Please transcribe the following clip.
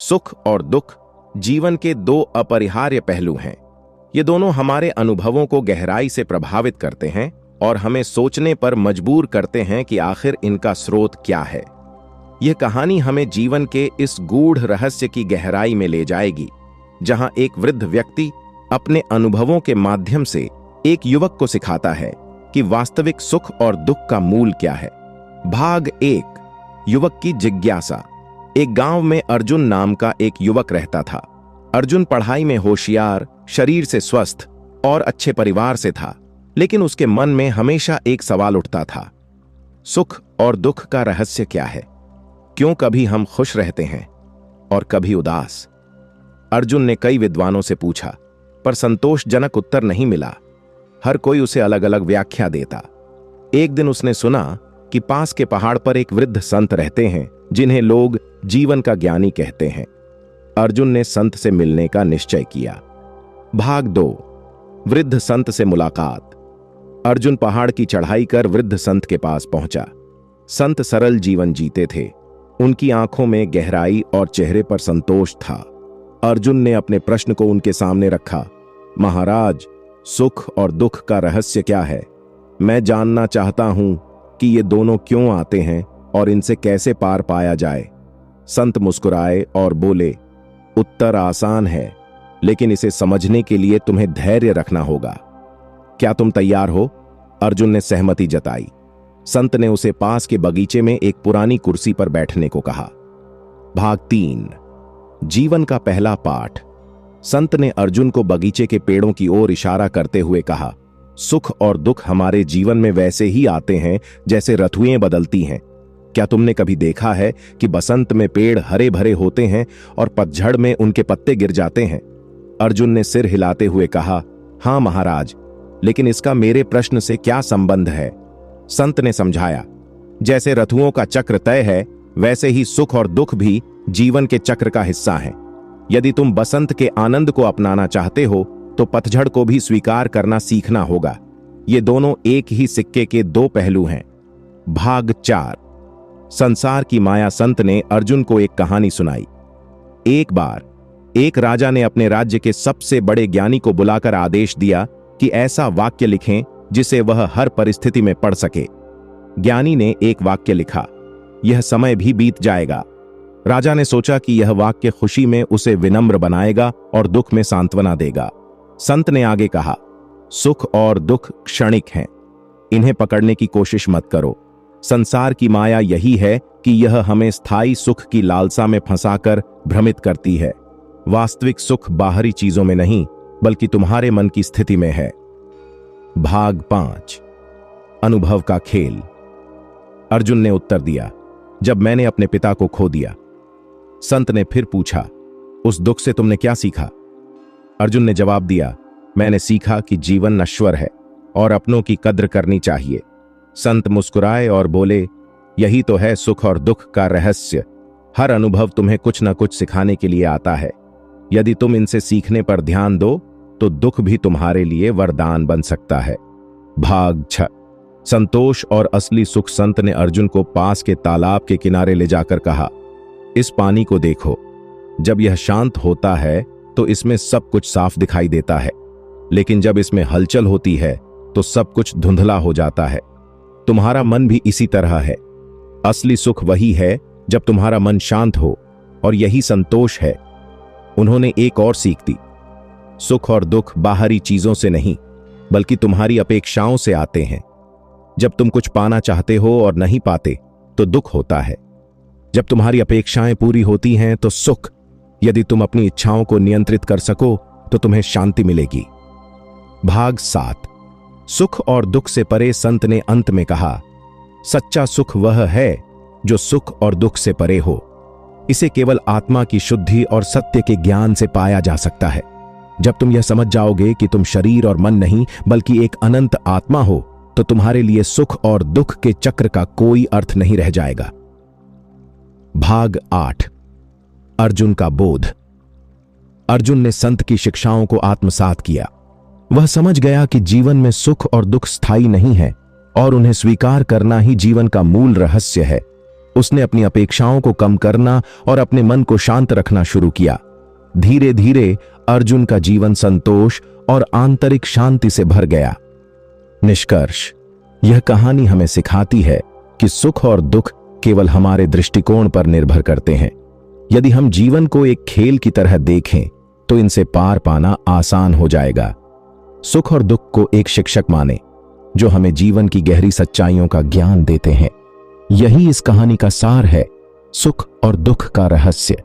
सुख और दुख जीवन के दो अपरिहार्य पहलू हैं। ये दोनों हमारे अनुभवों को गहराई से प्रभावित करते हैं और हमें सोचने पर मजबूर करते हैं कि आखिर इनका स्रोत क्या है। यह कहानी हमें जीवन के इस गूढ़ रहस्य की गहराई में ले जाएगी, जहां एक वृद्ध व्यक्ति अपने अनुभवों के माध्यम से एक युवक को सिखाता है कि वास्तविक सुख और दुख का मूल क्या है। भाग 1, युवक की जिज्ञासा। एक गांव में अर्जुन नाम का एक युवक रहता था। अर्जुन पढ़ाई में होशियार, शरीर से स्वस्थ और अच्छे परिवार से था, लेकिन उसके मन में हमेशा एक सवाल उठता था, सुख और दुख का रहस्य क्या है? क्यों कभी हम खुश रहते हैं और कभी उदास? अर्जुन ने कई विद्वानों से पूछा, पर संतोषजनक उत्तर नहीं मिला। हर कोई उसे अलग अलग व्याख्या देता। एक दिन उसने सुना कि पास के पहाड़ पर एक वृद्ध संत रहते हैं, जिन्हें लोग जीवन का ज्ञानी कहते हैं। अर्जुन ने संत से मिलने का निश्चय किया। भाग 2, वृद्ध संत से मुलाकात। अर्जुन पहाड़ की चढ़ाई कर वृद्ध संत के पास पहुंचा। संत सरल जीवन जीते थे। उनकी आंखों में गहराई और चेहरे पर संतोष था। अर्जुन ने अपने प्रश्न को उनके सामने रखा, महाराज, सुख और दुख का रहस्य क्या है? मैं जानना चाहता हूं कि ये दोनों क्यों आते हैं और इनसे कैसे पार पाया जाए। संत मुस्कुराए और बोले, उत्तर आसान है, लेकिन इसे समझने के लिए तुम्हें धैर्य रखना होगा। क्या तुम तैयार हो? अर्जुन ने सहमति जताई। संत ने उसे पास के बगीचे में एक पुरानी कुर्सी पर बैठने को कहा। भाग 3, जीवन का पहला पाठ। संत ने अर्जुन को बगीचे के पेड़ों की ओर इशारा करते हुए कहा, सुख और दुख हमारे जीवन में वैसे ही आते हैं जैसे ऋतुएं बदलती हैं। क्या तुमने कभी देखा है कि बसंत में पेड़ हरे भरे होते हैं और पतझड़ में उनके पत्ते गिर जाते हैं? अर्जुन ने सिर हिलाते हुए कहा, हां महाराज, लेकिन इसका मेरे प्रश्न से क्या संबंध है? संत ने समझाया, जैसे ऋतुओं का चक्र तय है, वैसे ही सुख और दुख भी जीवन के चक्र का हिस्सा हैं। यदि तुम बसंत के आनंद को अपनाना चाहते हो तो पतझड़ को भी स्वीकार करना सीखना होगा। ये दोनों एक ही सिक्के के दो पहलू हैं। भाग 4, संसार की माया। संत ने अर्जुन को एक कहानी सुनाई। एक बार एक राजा ने अपने राज्य के सबसे बड़े ज्ञानी को बुलाकर आदेश दिया कि ऐसा वाक्य लिखें जिसे वह हर परिस्थिति में पढ़ सके। ज्ञानी ने एक वाक्य लिखा, यह समय भी बीत जाएगा। राजा ने सोचा कि यह वाक्य खुशी में उसे विनम्र बनाएगा और दुख में सांत्वना देगा। संत ने आगे कहा, सुख और दुख क्षणिक हैं, इन्हें पकड़ने की कोशिश मत करो। संसार की माया यही है कि यह हमें स्थायी सुख की लालसा में फंसाकर भ्रमित करती है। वास्तविक सुख बाहरी चीजों में नहीं, बल्कि तुम्हारे मन की स्थिति में है। भाग 5, अनुभव का खेल। अर्जुन ने उत्तर दिया, जब मैंने अपने पिता को खो दिया। संत ने फिर पूछा, उस दुख से तुमने क्या सीखा? अर्जुन ने जवाब दिया, मैंने सीखा कि जीवन नश्वर है और अपनों की कद्र करनी चाहिए। संत मुस्कुराए और बोले, यही तो है सुख और दुख का रहस्य। हर अनुभव तुम्हें कुछ न कुछ सिखाने के लिए आता है। यदि तुम इनसे सीखने पर ध्यान दो तो दुख भी तुम्हारे लिए वरदान बन सकता है। भाग 6, संतोष और असली सुख। संत ने अर्जुन को पास के तालाब के किनारे ले जाकर कहा, इस पानी को देखो। जब यह शांत होता है तो इसमें सब कुछ साफ दिखाई देता है, लेकिन जब इसमें हलचल होती है तो सब कुछ धुंधला हो जाता है। तुम्हारा मन भी इसी तरह है। असली सुख वही है जब तुम्हारा मन शांत हो, और यही संतोष है। उन्होंने एक और सीख दी, सुख और दुख बाहरी चीजों से नहीं, बल्कि तुम्हारी अपेक्षाओं से आते हैं। जब तुम कुछ पाना चाहते हो और नहीं पाते तो दुख होता है। जब तुम्हारी अपेक्षाएं पूरी होती हैं तो सुख। यदि तुम अपनी इच्छाओं को नियंत्रित कर सको तो तुम्हें शांति मिलेगी। भाग 7, सुख और दुख से परे। संत ने अंत में कहा, सच्चा सुख वह है जो सुख और दुख से परे हो। इसे केवल आत्मा की शुद्धि और सत्य के ज्ञान से पाया जा सकता है। जब तुम यह समझ जाओगे कि तुम शरीर और मन नहीं, बल्कि एक अनंत आत्मा हो, तो तुम्हारे लिए सुख और दुख के चक्र का कोई अर्थ नहीं रह जाएगा। भाग 8, अर्जुन का बोध। अर्जुन ने संत की शिक्षाओं को आत्मसात किया। वह समझ गया कि जीवन में सुख और दुख स्थायी नहीं है और उन्हें स्वीकार करना ही जीवन का मूल रहस्य है। उसने अपनी अपेक्षाओं को कम करना और अपने मन को शांत रखना शुरू किया। धीरे धीरे अर्जुन का जीवन संतोष और आंतरिक शांति से भर गया। निष्कर्ष, यह कहानी हमें सिखाती है कि सुख और दुख केवल हमारे दृष्टिकोण पर निर्भर करते हैं। यदि हम जीवन को एक खेल की तरह देखें तो इनसे पार पाना आसान हो जाएगा। सुख और दुख को एक शिक्षक माने जो हमें जीवन की गहरी सच्चाइयों का ज्ञान देते हैं। यही इस कहानी का सार है, सुख और दुख का रहस्य।